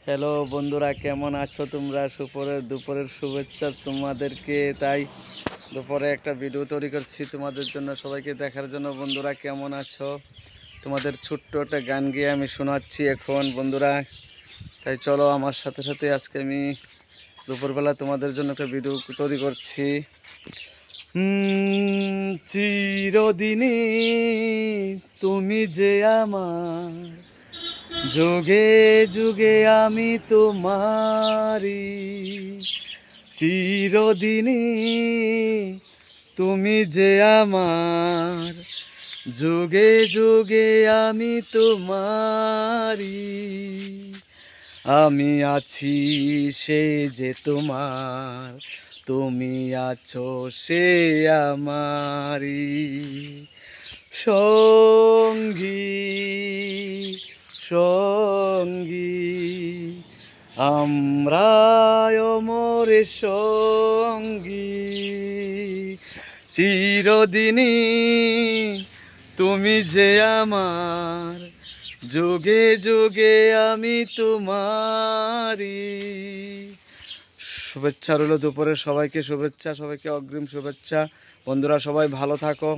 Hello বন্ধুরা, কেমন আছো তোমরা? দুপুরের শুভেচ্ছা তোমাদেরকে। তাই দুপুরে একটা ভিডিও তৈরি করছি তোমাদের জন্য, সবাইকে দেখার জন্য। বন্ধুরা কেমন আছো? তোমাদের ছোট্ট একটা গান গিয়ে আমি শোনাচ্ছি এখন বন্ধুরা। তাই চলো আমার সাথে সাথে আজকে আমি দুপুরবেলা তোমাদের জন্য একটা ভিডিও তৈরি করছি। চিরদিনই তুমি যে আমার, যুগে যুগে আমি তোমারি। চিরদিনই তুমি যে আমার, যুগে যুগে আমি তোমারি। আমি আছি সে যে তোমার, তুমি আছো সে আমারি সঙ্গী সঙ্গী। আমরা অমর সঙ্গী, চিরদিনই তুমি যে আমার, যুগে যুগে আমি তোমারি। শুভেচ্ছা রইল দুপুরে সবাইকে, শুভেচ্ছা, সবাইকে অগ্রিম শুভেচ্ছা। বন্ধুরা সবাই ভালো থাকো।